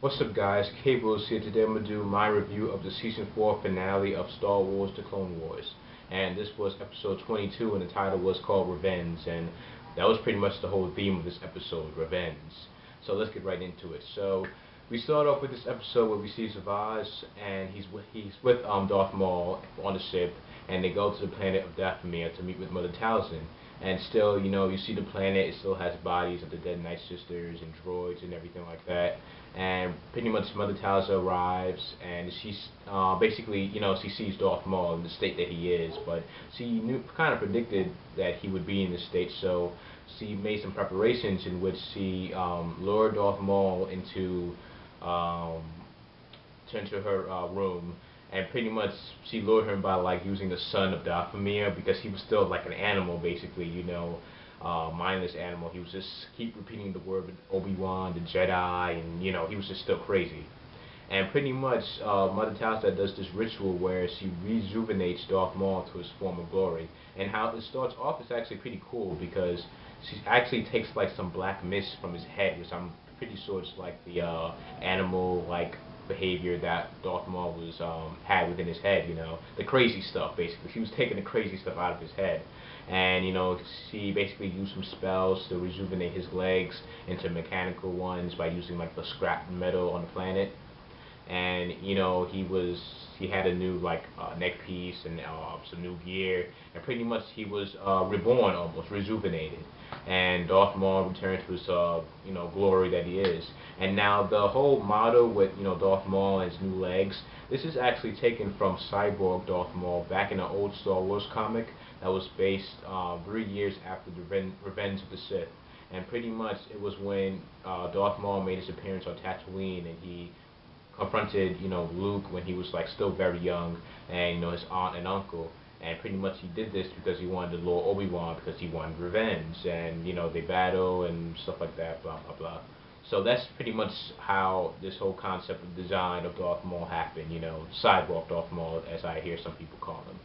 What's up guys, Cable's here. Today I'm going to do my review of the Season 4 finale of Star Wars The Clone Wars. And this was episode 22 and the title was called Revenge. And that was pretty much the whole theme of this episode, revenge. So let's get right into it. So we start off with this episode where we see Savage and he's with Darth Maul on the ship, and they go to the planet of Dathomir to meet with Mother Talzin. And still, you see the planet, it still has bodies of the dead Night Sisters and droids and everything like that. And pretty much Mother Talzin arrives, and she's basically, she sees Darth Maul in the state that he is, but she kind of predicted that he would be in this state, so she made some preparations in which she lured Darth Maul um, into her room, and pretty much she lured him by like using the son of Dathomir because he was still like an animal basically, mindless animal. He was just keep repeating the word Obi-Wan, the Jedi, and he was just still crazy. And pretty much Mother Talzin does this ritual where she rejuvenates Darth Maul to his former glory. And how it starts off is actually pretty cool because she actually takes like some black mist from his head, which I'm pretty sure it's like the animal like behavior that Darth Maul was had within his head, the crazy stuff basically. She was taking the crazy stuff out of his head. And she basically used some spells to rejuvenate his legs into mechanical ones by using like the scrap metal on the planet. And he had a new like neck piece and some new gear, and pretty much he was reborn, almost rejuvenated, and Darth Maul returned to his glory that he is. And now the whole motto with Darth Maul and his new legs, this is actually taken from Cyborg Darth Maul back in an old Star Wars comic that was based 3 years after the Revenge of the Sith. And pretty much it was when Darth Maul made his appearance on Tatooine, and he confronted, Luke when he was like still very young, and his aunt and uncle, and pretty much he did this because he wanted to lure Obi-Wan because he wanted revenge, and they battle and stuff like that, blah blah blah. So that's pretty much how this whole concept of design of Darth Maul happened, sidewalk Darth Maul, as I hear some people call him.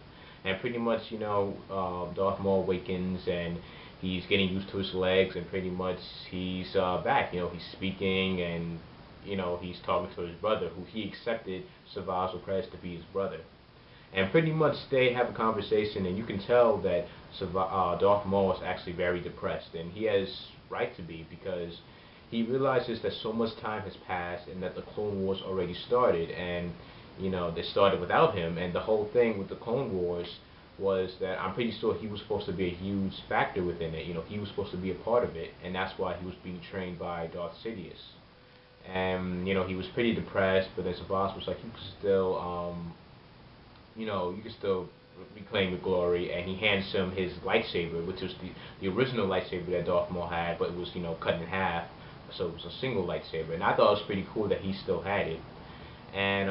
And pretty much, Darth Maul awakens and he's getting used to his legs, and pretty much he's back. He's speaking, and he's talking to his brother, who he accepted Savage Oprez to be his brother. And pretty much they have a conversation, and you can tell that Darth Maul is actually very depressed, and he has right to be because he realizes that so much time has passed and that the Clone Wars already started, and they started without him. And the whole thing with the Clone Wars was that I'm pretty sure he was supposed to be a huge factor within it. He was supposed to be a part of it, and that's why he was being trained by Darth Sidious. And he was pretty depressed, but then Savas was like, you can still reclaim the glory, and he hands him his lightsaber, which was the original lightsaber that Darth Maul had, but it was cut in half, so it was a single lightsaber. And I thought it was pretty cool that he still had it. And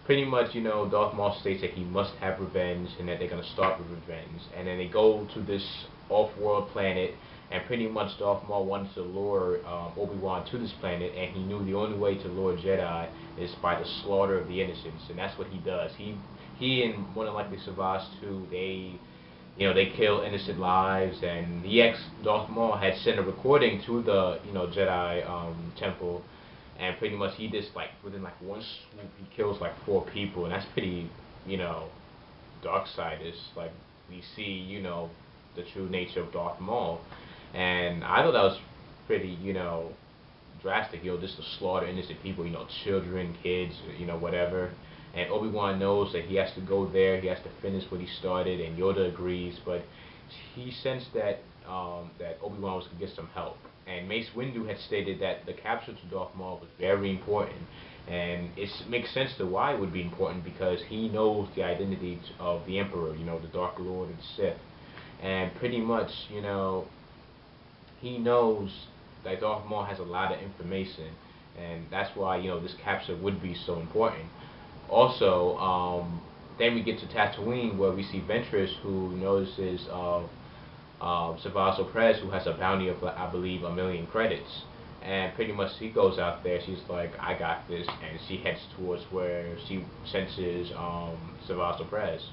pretty much, Darth Maul states that he must have revenge, and that they're gonna start with revenge. And then they go to this off-world planet, and pretty much Darth Maul wanted to lure Obi-Wan to this planet, and he knew the only way to lure Jedi is by the slaughter of the innocents, and that's what he does. He and more than likely Savage too, they kill innocent lives, and Darth Maul had sent a recording to the Jedi temple, and pretty much he just like within like one swoop he kills like 4 people, and that's pretty dark side is like we see the true nature of Darth Maul. And I thought that was pretty, drastic, just to slaughter innocent people, children, kids, whatever. And Obi-Wan knows that he has to go there, he has to finish what he started, and Yoda agrees, but he sensed that that Obi-Wan was going to get some help. And Mace Windu had stated that the capture to Darth Maul was very important, and it makes sense to why it would be important, because he knows the identity of the Emperor, the Dark Lord of the Sith. And pretty much, he knows that Darth Maul has a lot of information, and that's why this capture would be so important. Also, then we get to Tatooine, where we see Ventress, who notices Savage Oprez, who has a bounty of I believe 1,000,000 credits, and pretty much she goes out there. She's like, "I got this," and she heads towards where she senses Savage Oprez.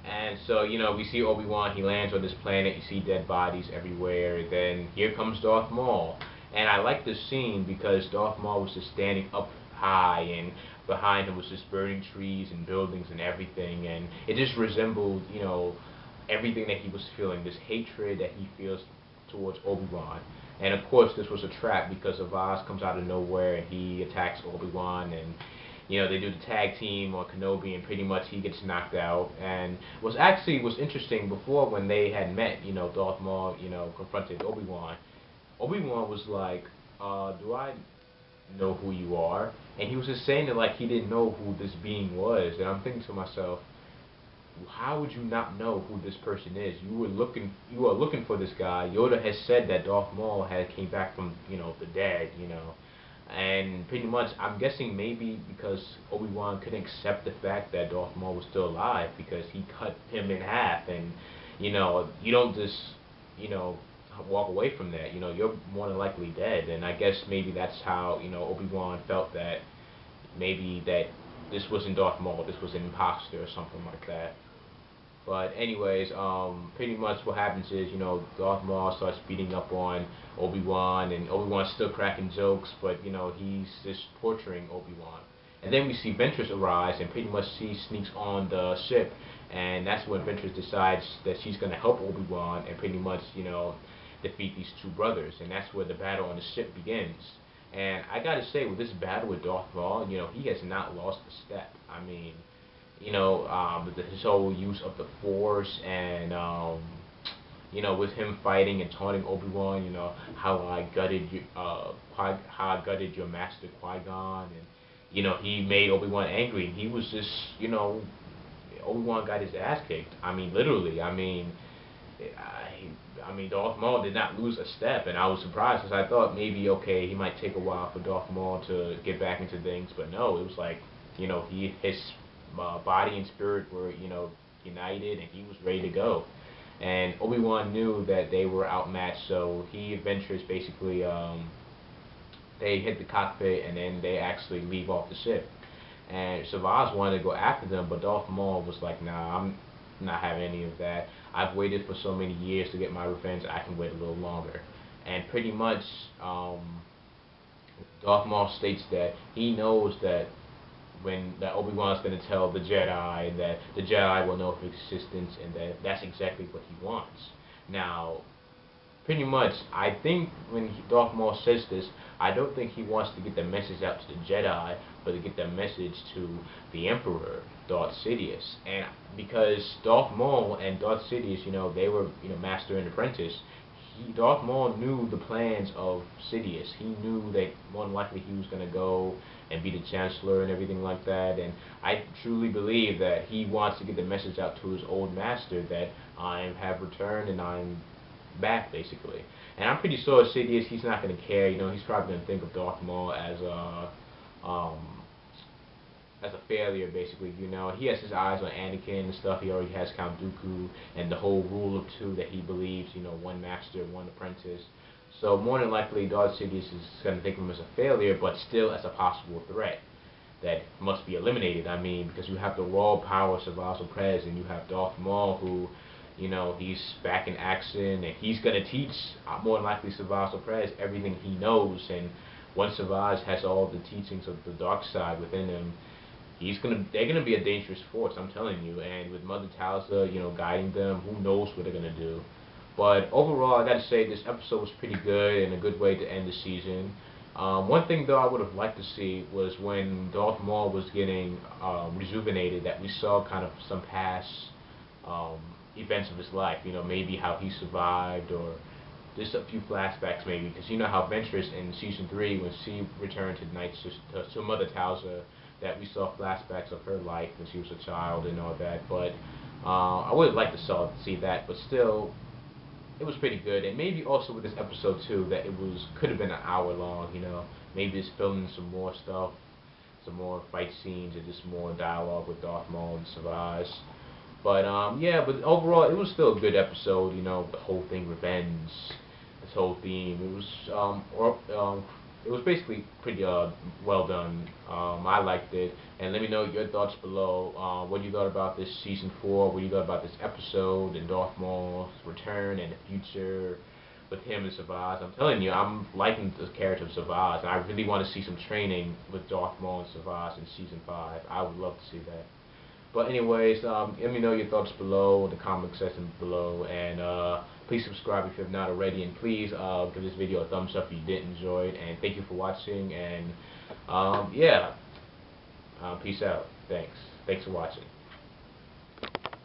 And so, we see Obi-Wan, he lands on this planet, you see dead bodies everywhere, then here comes Darth Maul. And I like this scene because Darth Maul was just standing up high, and behind him was just burning trees and buildings and everything, and it just resembled, everything that he was feeling, this hatred that he feels towards Obi-Wan. And of course, this was a trap because Savaz comes out of nowhere and he attacks Obi-Wan, and they do the tag team on Kenobi, and pretty much he gets knocked out. And was interesting before when they had met. Darth Maul, confronted Obi-Wan. Obi-Wan was like, "Do I know who you are?" And he was just saying it like he didn't know who this being was. And I'm thinking to myself, how would you not know who this person is? You are looking for this guy. Yoda has said that Darth Maul had came back from, the dead, and pretty much I'm guessing maybe because Obi-Wan couldn't accept the fact that Darth Maul was still alive because he cut him in half, and you don't just, walk away from that. You're more than likely dead, and I guess maybe that's how, Obi-Wan felt that maybe that this wasn't Darth Maul, this was an imposter or something like that. But anyways, pretty much what happens is, Darth Maul starts beating up on Obi-Wan, and Obi-Wan's still cracking jokes, but, he's just torturing Obi-Wan. And then we see Ventress arise, and pretty much she sneaks on the ship, and that's when Ventress decides that she's going to help Obi-Wan and pretty much, defeat these two brothers, and that's where the battle on the ship begins. And I gotta say, with this battle with Darth Maul, he has not lost a step. I mean, his whole use of the Force, and with him fighting and taunting Obi-Wan, how I gutted how I gutted your master Qui-Gon, and he made Obi-Wan angry. He was just, Obi-Wan got his ass kicked. I mean, literally. I mean, Darth Maul did not lose a step, and I was surprised because I thought maybe, okay, he might take a while for Darth Maul to get back into things, but no, it was like, his body and spirit were, united, and he was ready to go. And Obi-Wan knew that they were outmatched, so he adventures basically, they hit the cockpit, and then they actually leave off the ship. And Savaz wanted to go after them, but Darth Maul was like, nah, I'm not having any of that. I've waited for so many years to get my revenge, I can wait a little longer. And pretty much, Darth Maul states that he knows that that Obi-Wan's going to tell the Jedi, and that the Jedi will know of his existence, and that that's exactly what he wants. Now, pretty much, I think when Darth Maul says this, I don't think he wants to get the message out to the Jedi, but to get the message to the Emperor, Darth Sidious. And because Darth Maul and Darth Sidious, they were, master and apprentice, Darth Maul knew the plans of Sidious. He knew that more than likely he was going to go and be the Chancellor and everything like that. And I truly believe that he wants to get the message out to his old master that I have returned and I'm back, basically. And I'm pretty sure Sidious, he's not going to care. He's probably going to think of Darth Maul as a failure, basically. He has his eyes on Anakin and stuff. He already has Count Dooku and the whole rule of two that he believes, one master, one apprentice. So more than likely, Darth Sidious is going to think of him as a failure, but still as a possible threat that must be eliminated. I mean, because you have the raw power of Savaz Oprez, and you have Darth Maul, who, he's back in action, and he's going to teach, more than likely, Savaz Oprez everything he knows. And once Savaz has all the teachings of the dark side within him, they're gonna be a dangerous force, I'm telling you. And with Mother Talza, guiding them, who knows what they're gonna do. But overall, I gotta say this episode was pretty good and a good way to end the season. One thing though I would have liked to see was when Darth Maul was getting rejuvenated, that we saw kind of some past events of his life. Maybe how he survived, or just a few flashbacks maybe, because you know how Ventress in season 3, when she returned to to Mother Talza, that we saw flashbacks of her life when she was a child and all that. But I would have liked to see that, but still, it was pretty good. And maybe also with this episode too, that could have been an hour long. Maybe it's filming some more stuff, some more fight scenes, and just more dialogue with Darth Maul and Savage. But yeah, but overall, it was still a good episode. The whole thing, revenge, this whole theme. It was basically pretty well done. I liked it, and let me know your thoughts below. What you thought about this season 4? What you thought about this episode and Darth Maul's return and the future? with him and Savage. I'm telling you, I'm liking the character of Savage, and I really want to see some training with Darth Maul and Savage in season 5. I would love to see that. But anyways, let me know your thoughts below in the comment section below, and please subscribe if you have not already, and please give this video a thumbs up if you did enjoy it, and thank you for watching, and yeah, peace out. Thanks for watching.